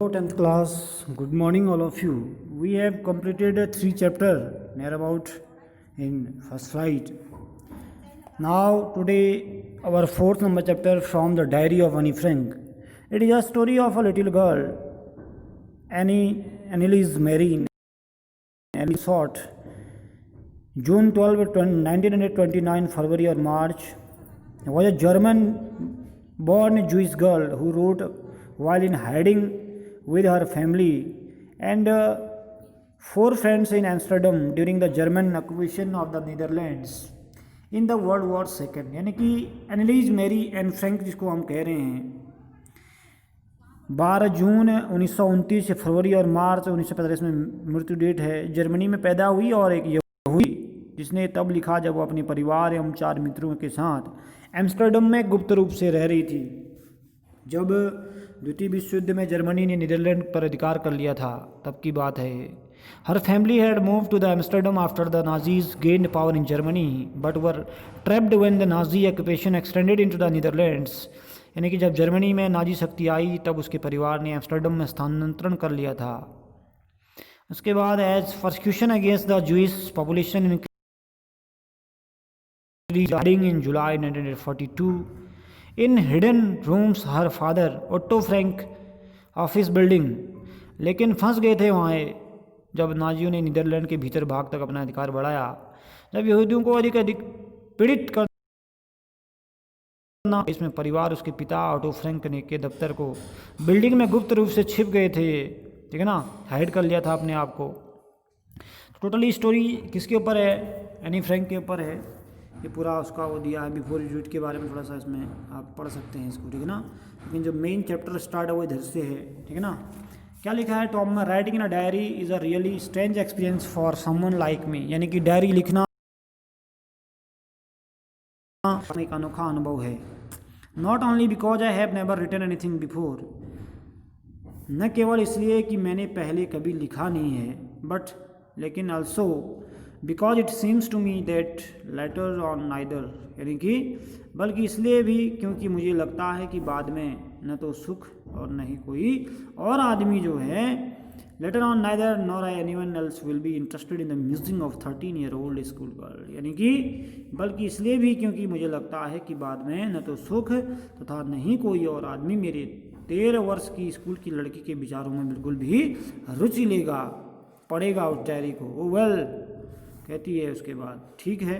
Hello 10th class, good morning all of you. We have completed a 3 chapter near about in first slide. Now today our fourth number chapter from the diary of Annie Frank. It is a story of a little girl, Anneliese Marie, Annie Sort, June 12, 1929, February or March, was a German born Jewish girl who wrote while in hiding with her family and four friends in Amsterdam during the German occupation of the Netherlands in the World War II. यानी कि एनलीज मेरी Anne Frank जिसको हम कह रहे हैं 12 जून 1929 से फरवरी और मार्च 1945 में मृत्यु डेट है। जर्मनी में पैदा हुई और एक यहूदी जिसने तब लिखा जब वो अपने परिवार एवं 4 मित्रों के साथ एम्स्टर्डम में गुप्त रूप से रह रही थी। जब द्वितीय विश्व युद्ध में जर्मनी ने नीदरलैंड पर अधिकार कर लिया था तब की बात है। Her family had move to the Amsterdam after the Nazis gained power in Germany but were trapped when the Nazi occupation extended into the Netherlands. यानी कि जब जर्मनी में नाजी शक्ति आई तब उसके परिवार ने एम्स्टर्डम में स्थानांतरण कर लिया था। उसके बाद as persecution against the Jewish population in July 1942 in hidden rooms her father Otto Frank office building, लेकिन फंस गए थे वहाँ जब नाजियों ने नीदरलैंड के भीतर भाग तक अपना अधिकार बढ़ाया। जब यहूदियों को अधिक पीड़ित करना इसमें परिवार उसके पिता ऑटो फ्रैंक ने के दफ्तर को बिल्डिंग में गुप्त रूप से छिप गए थे, ठीक है ना, हाइड कर लिया था अपने आप को। टोटली स्टोरी किसके ऊपर है? एनी फ्रैंक के ऊपर है। ये पूरा उसका वो दिया है बिफोर यू डू इट के बारे में, थोड़ा सा इसमें आप पढ़ सकते हैं इसको, ठीक है ना। लेकिन जो मेन चैप्टर स्टार्ट है वो इधर से है, ठीक है ना। क्या लिखा है टॉम में? Writing in a diary is a really strange experience for someone like me. यानी कि डायरी लिखना एक अनोखा अनुभव है। Not only because I have never written anything before, न केवल इसलिए कि मैंने पहले कभी लिखा नहीं है, बट लेकिन also because it seems to me that later on neither, यानी कि बल्कि इसलिए भी क्योंकि मुझे लगता है कि बाद में न तो सुख और न ही कोई और आदमी जो है letter on neither nor I anyone else will be interested in the musing of 13-year-old school girl. यानी कि बल्कि इसलिए भी क्योंकि मुझे लगता है कि बाद में न तो सुख तथा न ही कोई और आदमी मेरे 13 वर्ष की स्कूल की लड़की के विचारों में बिल्कुल भी रुचि लेगा, पढ़ेगा उस डायरी को। ओ वेल कहती है उसके बाद, ठीक है,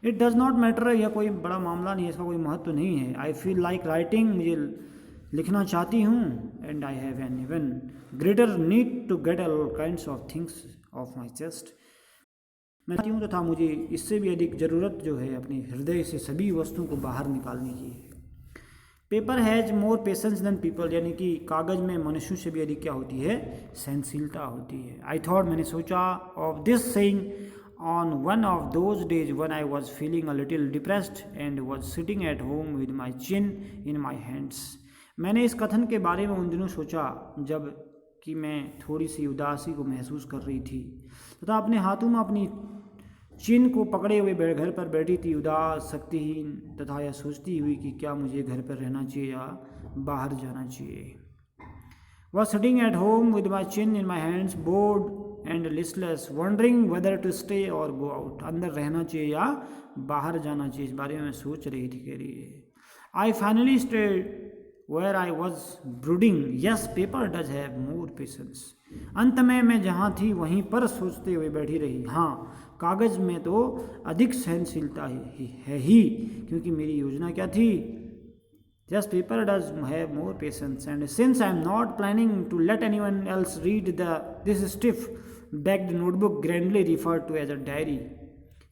इट डज़ नॉट मैटर, यह कोई बड़ा मामला नहीं है, इसका कोई महत्व नहीं है। आई फील लाइक राइटिंग, मुझे लिखना चाहती हूँ, and I have an even greater need to get all kinds of things off my chest. मैं चाहती हूँ तथा मुझे इससे भी अधिक ज़रूरत जो है अपने हृदय से सभी वस्तुओं को बाहर निकालने की है। Paper has more patience than people, यानी कि कागज़ में मनुष्यों से भी अधिक क्या होती है? सहनशीलता होती है। आई थॉट, मैंने सोचा, of this saying on one of those days when I was feeling a little depressed and was sitting at home with my chin in my hands। मैंने इस कथन के बारे में उन दिनों सोचा जब कि मैं थोड़ी सी उदासी को महसूस कर रही थी तथा अपने हाथों में अपनी चिन को पकड़े हुए घर पर बैठी थी, उदास, शक्तिहीन तथा यह सोचती हुई कि क्या मुझे घर पर रहना चाहिए या बाहर जाना चाहिए। Was sitting at home with my chin in my hands, bored and listless, wondering whether to stay or go out। अंदर रहना चाहिए या बाहर जाना चाहिए, इस बारे में सोच रही थी, कह रही है। I finally stayed where I was brooding, yes paper does have more patience। अंत में मैं जहाँ थी वहीं पर सोचते हुए बैठी रही, हाँ कागज़ में तो अधिक सहनशीलता ही क्योंकि मेरी योजना क्या थी? Yes, paper does have more patience, and since I am not planning to let anyone else read this stiff-backed notebook grandly referred to as a diary,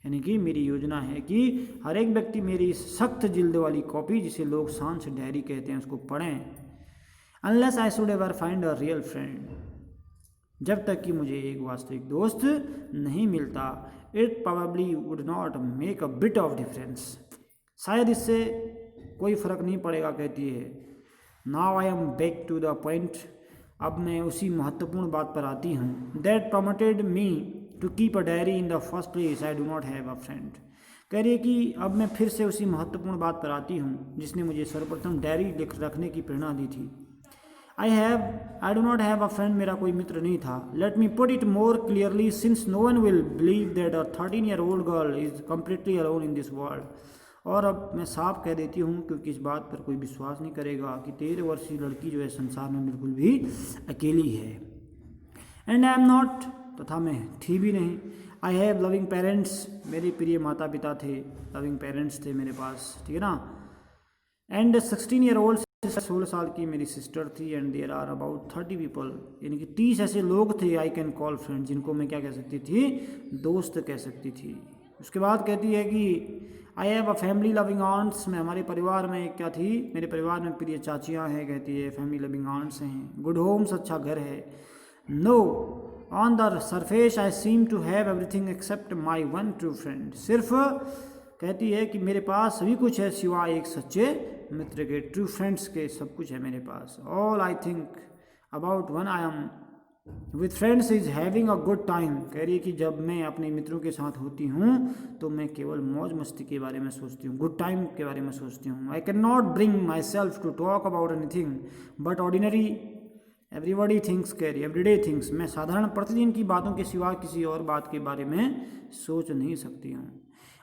यानी कि मेरी योजना है कि हर एक व्यक्ति मेरी सख्त जिल्द वाली कॉपी, जिसे लोग शान से डायरी कहते हैं, उसको पढ़ें। Unless I should ever find a real friend, जब तक कि मुझे एक वास्तविक दोस्त नहीं मिलता, it probably would not make a bit of difference, शायद इससे कोई फ़र्क नहीं पड़ेगा, कहती है। Now I am back to the point, अब मैं उसी महत्वपूर्ण बात पर आती हूँ। That promoted me to keep a diary in the first place, I do not have a friend. कह रही है कि अब मैं फिर से उसी महत्वपूर्ण बात पर आती हूँ जिसने मुझे सर्वप्रथम डायरी रखने की प्रेरणा दी थी। I do not have a friend, मेरा कोई मित्र नहीं था. Let me put it more clearly, since no one will believe that a 13-year-old girl is completely alone in this world. और अब मैं साफ कह देती हूँ, क्योंकि इस बात पर कोई विश्वास नहीं करेगा कि 13 वर्षीय लड़की जो है संसार में बिल्कुल भी अकेली है. एंड आई एम नॉट, तथा मैं थी भी नहीं. आई हैव लविंग पेरेंट्स, मेरे प्रिय माता पिता थे, लविंग पेरेंट्स थे मेरे पास, ठीक है ना. एंड 16-year-old, 16 साल की मेरी सिस्टर थी. And there are about 30 people, यानी कि 30 ऐसे लोग थे आई कैन कॉल फ्रेंड, जिनको मैं क्या कह सकती थी, दोस्त कह सकती थी. उसके बाद कहती है कि I have a family loving aunts, मैं हमारे परिवार में क्या थी, मेरे परिवार में प्रिय चाचियाँ हैं, कहती है फैमिली लविंग आंट्स हैं. गुड होम्स, अच्छा घर है. No, on the surface I seem to have everything except my one true friend. सिर्फ कहती है कि मेरे पास सभी कुछ है सिवाय एक सच्चे मित्र के, ट्रू फ्रेंड्स के, सब कुछ है मेरे पास. All I think about when I am with friends is having a good time. कह रही है कि जब मैं अपने मित्रों के साथ होती हूँ तो मैं केवल मौज मस्ती के बारे में सोचती हूँ, गुड टाइम के बारे में सोचती हूँ. I can not bring myself to talk about anything but ordinary everybody things, कह रही एवरीडे थिंग्स, मैं साधारण प्रतिदिन की बातों के सिवा किसी और बात के बारे में सोच नहीं सकती हूँ.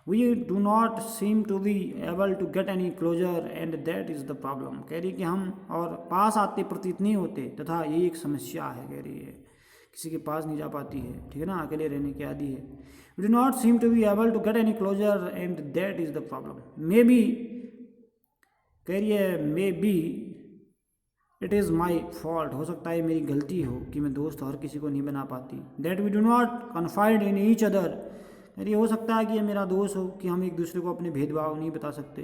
We do not seem to be able to get any closure and that is the problem. कह रही है कि हम और पास आते प्रतीत नहीं होते, तथा यही एक समस्या है. कह रही है किसी के पास नहीं जा पाती है, ठीक है ना, अकेले रहने की आदि है. We do not seem to be able to get any closure and that is the problem. Maybe, कह रही है may be it is my fault, हो सकता है मेरी गलती हो कि मैं दोस्त हर किसी को नहीं बना पाती. That we do not confide in each other, अरे हो सकता है कि ये मेरा दोस्त हो कि हम एक दूसरे को अपने भेदभाव नहीं बता सकते.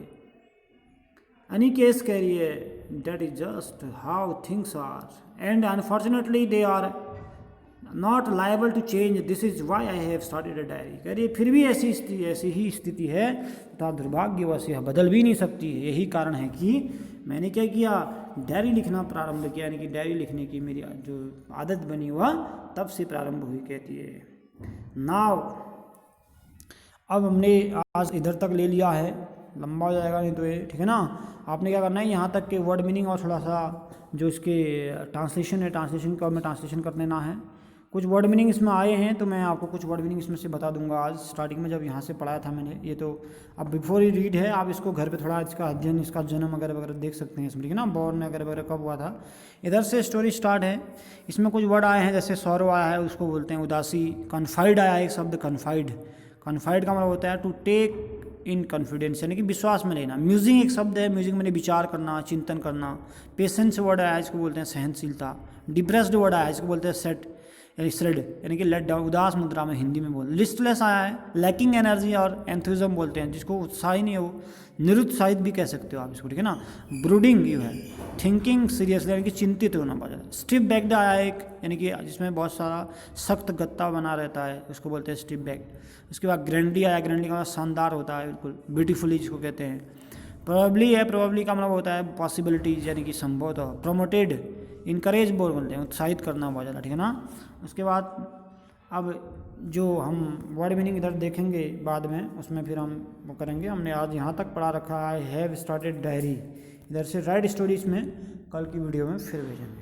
एनी केस, कह रही है that is just how things are and unfortunately they are not liable to change. This is why I have started a diary. कह रही है फिर भी ऐसी ही स्थिति है तथा दुर्भाग्यवश यह बदल भी नहीं सकती. यही कारण है कि मैंने क्या किया, डायरी लिखना प्रारंभ किया, यानी कि डायरी लिखने की मेरी जो आदत बनी हुआ तब से प्रारंभ हुई. कहती है नाउ, अब हमने आज इधर तक ले लिया है, लंबा हो जाएगा नहीं तो ये, ठीक है ना. आपने क्या करना है, यहाँ तक के वर्ड मीनिंग और थोड़ा सा जो इसके ट्रांसलेशन है, ट्रांसलेशन का हमें ट्रांसलेशन कर लेना है. कुछ वर्ड मीनिंग इसमें आए हैं तो मैं आपको कुछ वर्ड मीनिंग इसमें से बता दूंगा. आज स्टार्टिंग में जब यहाँ से पढ़ाया था मैंने ये, तो अब बिफोर ही रीड है, आप इसको घर पे थोड़ा इसका अध्ययन, इसका जन्म वगैरह वगैरह देख सकते हैं इसमें, ठीक है ना, बॉर्न वगैरह वगैरह कब हुआ था. इधर से स्टोरी स्टार्ट है. इसमें कुछ वर्ड आए हैं, जैसे सौरव आया है, उसको बोलते हैं उदासी. कन्फाइड आया एक शब्द, कन्फाइड. कन्फाइड का मतलब होता है टू टेक इन कॉन्फिडेंस, यानी कि विश्वास में लेना. म्यूजिक एक शब्द है, म्यूजिक मैंने विचार करना, चिंतन करना. पेशेंस वर्ड आया, इसको बोलते हैं सहनशीलता. डिप्रेस्ड वर्ड आया, इसको बोलते हैं सेट यानी श्रेड, यानी कि लेट डाउन, उदास मुद्रा में हिंदी में बोल. लिस्टलेस आया है, लैकिंग एनर्जी और एंथुजिज्म बोलते हैं, जिसको उत्साही नहीं हो, निरुत्साहित भी कह सकते हो आप इसको, ठीक है ना. ब्रूडिंग यू है, थिंकिंग सीरियसली, यानी कि चिंतित होना बहुत ज़्यादा. स्टिफ बैक्ड आया एक, यानी कि जिसमें बहुत सारा सख्त गत्ता बना रहता है, उसको बोलते हैं स्टिफ बैक्ड. उसके बाद ग्रैंडी आया, ग्रैंडी का मतलब शानदार होता है, बिल्कुल ब्यूटीफुली जिसको कहते हैं. प्रोबेबली है, प्रोबेबली का मतलब होता है पॉसिबिलिटीज, यानी कि संभवतः. प्रोमोटेड, इनकरेज बोलते हैं, उत्साहित करना बहुत ज़्यादा, ठीक है ना. उसके बाद अब जो हम वर्ड मीनिंग इधर देखेंगे बाद में, उसमें फिर हम वो करेंगे. हमने आज यहाँ तक पढ़ा रखा है, हैव स्टार्टेड डायरी. इधर से राइट स्टोरीज में कल की वीडियो में फिर भेजेंगे.